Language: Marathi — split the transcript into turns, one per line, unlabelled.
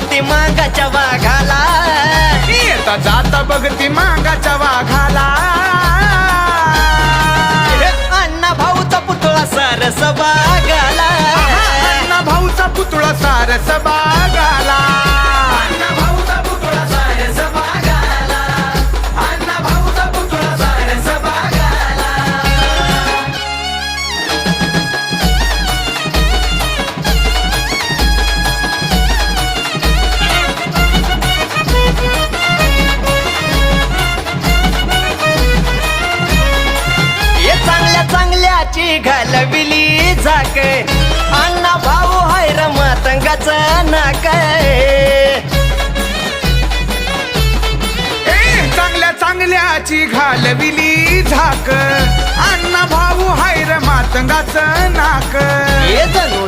बघती मागाच्या वाघाला,
येता जाता बघती मागाच्या वाघाला.
अण्णा भाऊचा पुतळा सारस बागाला,
अण्णा भाऊचा पुतळा सारस बागाला. अण्णा भाऊचा पुतळा सारस बागाला. अण्णा भाऊचा पुतळा सारस बागाला.
ये चांगल्या चांगल्याची घालविली झाक, अण्णा भाऊ हाय र मातंगाचा नाक.
चांगल्या चांगल्याची घालविली झाक, अण्णा भाऊ हाय र मातंगाचं नाक.
ये जणू